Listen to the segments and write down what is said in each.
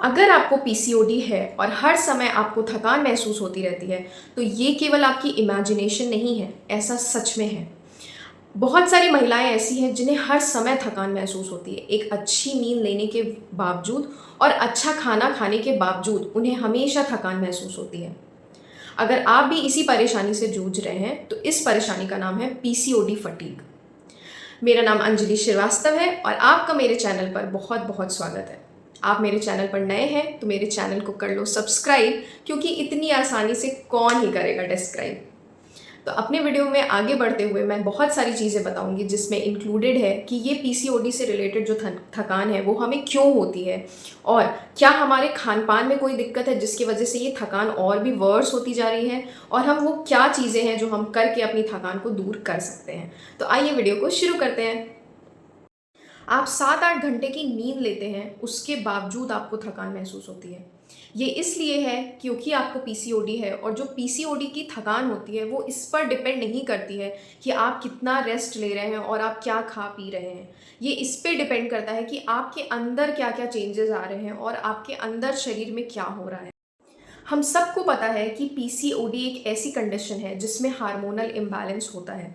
अगर आपको पीसीओडी है और हर समय आपको थकान महसूस होती रहती है, तो ये केवल आपकी इमेजिनेशन नहीं है, ऐसा सच में है। बहुत सारी महिलाएं ऐसी हैं जिन्हें हर समय थकान महसूस होती है। एक अच्छी नींद लेने के बावजूद और अच्छा खाना खाने के बावजूद उन्हें हमेशा थकान महसूस होती है। अगर आप भी इसी परेशानी से जूझ रहे हैं, तो इस परेशानी का नाम है पीसीओडी फटीग। मेरा नाम अंजलि श्रीवास्तव है और आपका मेरे चैनल पर बहुत बहुत स्वागत है। आप मेरे चैनल पर नए हैं तो मेरे चैनल को कर लो सब्सक्राइब, क्योंकि इतनी आसानी से कौन ही करेगा डिस्क्राइब। तो अपने वीडियो में आगे बढ़ते हुए मैं बहुत सारी चीज़ें बताऊंगी, जिसमें इंक्लूडेड है कि ये पीसीओडी से रिलेटेड जो थकान है वो हमें क्यों होती है, और क्या हमारे खान पान में कोई दिक्कत है जिसकी वजह से ये थकान और भी वर्स होती जा रही है, और हम वो क्या चीज़ें हैं जो हम करके अपनी थकान को दूर कर सकते हैं। तो आइए वीडियो को शुरू करते हैं। आप 7-8 घंटे की नींद लेते हैं, उसके बावजूद आपको थकान महसूस होती है। ये इसलिए है क्योंकि आपको पीसीओडी है, और जो पीसीओडी की थकान होती है वो इस पर डिपेंड नहीं करती है कि आप कितना रेस्ट ले रहे हैं और आप क्या खा पी रहे हैं। ये इस पे डिपेंड करता है कि आपके अंदर क्या क्या चेंजेस आ रहे हैं और आपके अंदर शरीर में क्या हो रहा है। हम सबको पता है कि पीसीओडी एक ऐसी कंडीशन है जिसमें हार्मोनल इम्बैलेंस होता है।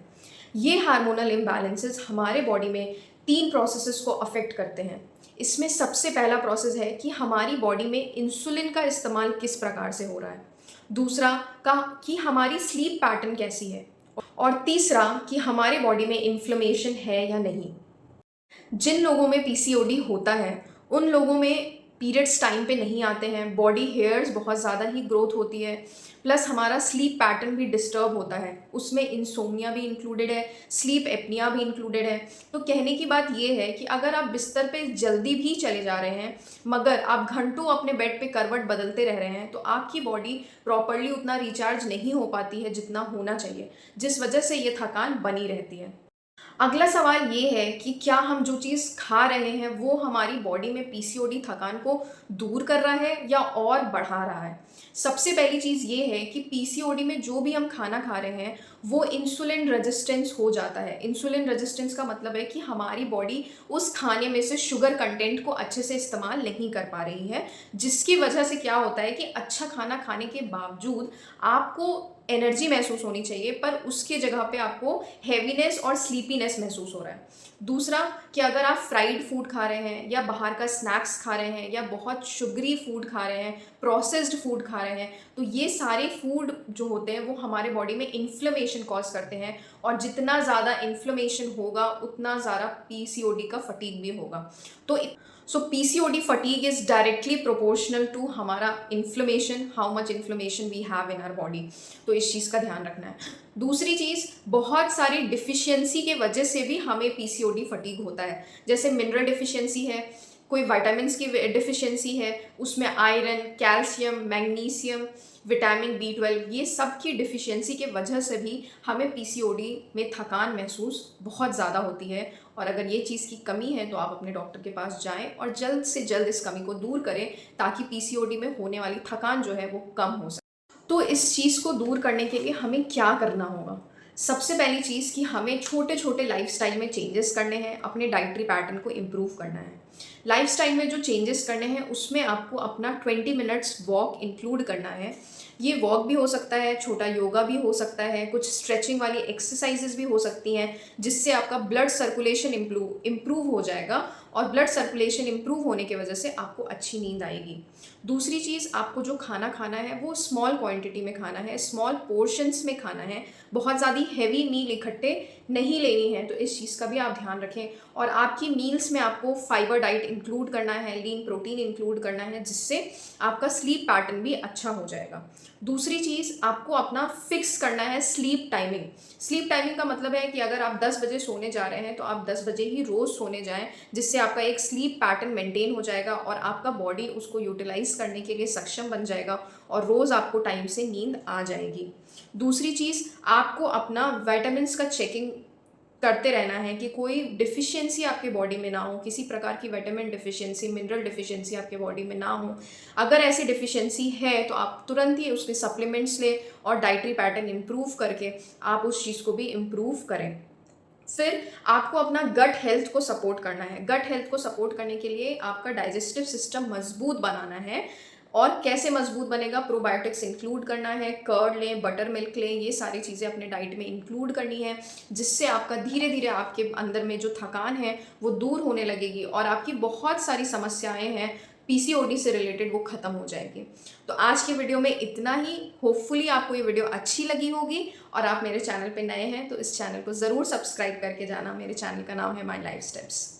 ये हार्मोनल इम्बैलेंसेस हमारे बॉडी में 3 प्रोसेसेस को अफेक्ट करते हैं। इसमें सबसे पहला प्रोसेस है कि हमारी बॉडी में इंसुलिन का इस्तेमाल किस प्रकार से हो रहा है। दूसरा का कि हमारी स्लीप पैटर्न कैसी है। और तीसरा कि हमारे बॉडी में इन्फ्लेमेशन है या नहीं। जिन लोगों में पीसीओडी होता है, उन लोगों में पीरियड्स टाइम पे नहीं आते हैं, बॉडी हेयर्स बहुत ज़्यादा ही ग्रोथ होती है, प्लस हमारा स्लीप पैटर्न भी डिस्टर्ब होता है। उसमें इंसोम्निया भी इंक्लूडेड है, स्लीप एपनिया भी इंक्लूडेड है। तो कहने की बात ये है कि अगर आप बिस्तर पे जल्दी भी चले जा रहे हैं, मगर आप घंटों अपने बेड पे करवट बदलते रह रहे हैं, तो आपकी बॉडी प्रॉपरली उतना रिचार्ज नहीं हो पाती है जितना होना चाहिए, जिस वजह से ये थकान बनी रहती है। अगला सवाल ये है कि क्या हम जो चीज़ खा रहे हैं वो हमारी बॉडी में पीसीओडी थकान को दूर कर रहा है या और बढ़ा रहा है। सबसे पहली चीज़ ये है कि पीसीओडी में जो भी हम खाना खा रहे हैं वो इंसुलिन रेजिस्टेंस हो जाता है। इंसुलिन रेजिस्टेंस का मतलब है कि हमारी बॉडी उस खाने में से शुगर कंटेंट को अच्छे से इस्तेमाल नहीं कर पा रही है, जिसकी वजह से क्या होता है कि अच्छा खाना खाने के बावजूद आपको एनर्जी महसूस होनी चाहिए, पर उसके जगह पे आपको हैवीनेस और स्लीपीनेस महसूस हो रहा है। दूसरा कि अगर आप फ्राइड फूड खा रहे हैं या बाहर का स्नैक्स खा रहे हैं या बहुत शुगरी फूड खा रहे हैं, प्रोसेस्ड फूड खा रहे हैं, तो ये सारे फूड जो होते हैं वो हमारे बॉडी में इन्फ्लेमेशन कॉज करते हैं, और जितना ज़्यादा इन्फ्लेमेशन होगा उतना ज़्यादा पीसीओडी का फटीग भी होगा। तो so PCOD fatigue is directly proportional to हमारा inflammation, how much inflammation we have in our body. तो इस चीज़ का ध्यान रखना है। दूसरी चीज़, बहुत सारी डिफिशियंसी के वजह से भी हमें पीसीओडी फटीग होता है। जैसे मिनरल डिफिशियंसी है, कोई विटामिन्स की डिफिशियंसी है, उसमें iron, calcium, magnesium, vitamin B 12, ये सब की डिफिशियंसी के वजह से भी हमें पीसीओडी में थकान महसूस बहुत ज़्यादा होती है। और अगर ये चीज़ की कमी है तो आप अपने डॉक्टर के पास जाएं और जल्द से जल्द इस कमी को दूर करें, ताकि पीसीओडी में होने वाली थकान जो है वो कम हो सके। तो इस चीज़ को दूर करने के लिए हमें क्या करना होगा? सबसे पहली चीज़ कि हमें छोटे छोटे लाइफस्टाइल में चेंजेस करने हैं, अपने डाइटरी पैटर्न को इम्प्रूव करना है। लाइफस्टाइल में जो चेंजेस करने हैं उसमें आपको अपना 20 मिनट्स वॉक इंक्लूड करना है। ये वॉक भी हो सकता है, छोटा योगा भी हो सकता है, कुछ स्ट्रेचिंग वाली एक्सरसाइजेस भी हो सकती हैं, जिससे आपका ब्लड सर्कुलेशन इम्प्रूव हो जाएगा, और ब्लड सर्कुलेशन इम्प्रूव होने की वजह से आपको अच्छी नींद आएगी। दूसरी चीज़, आपको जो खाना खाना है वो स्मॉल क्वांटिटी में खाना है, स्मॉल पोर्शंस में खाना है, बहुत ज़्यादा हैवी मील इकट्ठे नहीं लेनी है। तो इस चीज़ का भी आप ध्यान रखें। और आपकी मील्स में आपको फाइबर डाइट इंक्लूड करना है, लीन प्रोटीन इंक्लूड करना है, जिससे आपका स्लीप पैटर्न भी अच्छा हो जाएगा। दूसरी चीज़, आपको अपना फिक्स करना है स्लीप टाइमिंग। स्लीप टाइमिंग का मतलब है कि अगर आप 10 बजे सोने जा रहे हैं तो आप 10 बजे ही रोज़ सोने जाएं, जिससे आपका एक स्लीप पैटर्न मेंटेन हो जाएगा और आपका बॉडी उसको यूटिलाइज करने के लिए सक्षम बन जाएगा, और रोज़ आपको टाइम से नींद आ जाएगी। दूसरी चीज़, आपको अपना विटामिन्स का चेकिंग करते रहना है कि कोई डिफिशियंसी आपके बॉडी में ना हो, किसी प्रकार की विटामिन डिफिशियंसी, मिनरल डिफिशियंसी आपके बॉडी में ना हो। अगर ऐसी डिफिशियंसी है तो आप तुरंत ही उसके सप्लीमेंट्स लें और डाइटरी पैटर्न इम्प्रूव करके आप उस चीज़ को भी इम्प्रूव करें। फिर आपको अपना गट हेल्थ को सपोर्ट करना है। गट हेल्थ को सपोर्ट करने के लिए आपका डाइजेस्टिव सिस्टम मजबूत बनाना है। और कैसे मजबूत बनेगा? प्रोबायोटिक्स इंक्लूड करना है, कर्ड लें, बटर मिल्क लें, ये सारी चीज़ें अपने डाइट में इंक्लूड करनी है, जिससे आपका धीरे धीरे आपके अंदर में जो थकान है वो दूर होने लगेगी और आपकी बहुत सारी समस्याएं हैं पीसीओडी से रिलेटेड वो ख़त्म हो जाएगी। तो आज की वीडियो में इतना ही। होपफुली आपको ये वीडियो अच्छी लगी होगी और आप मेरे चैनल पे नए हैं तो इस चैनल को ज़रूर सब्सक्राइब करके जाना। मेरे चैनल का नाम है माय लाइफ स्टेप्स।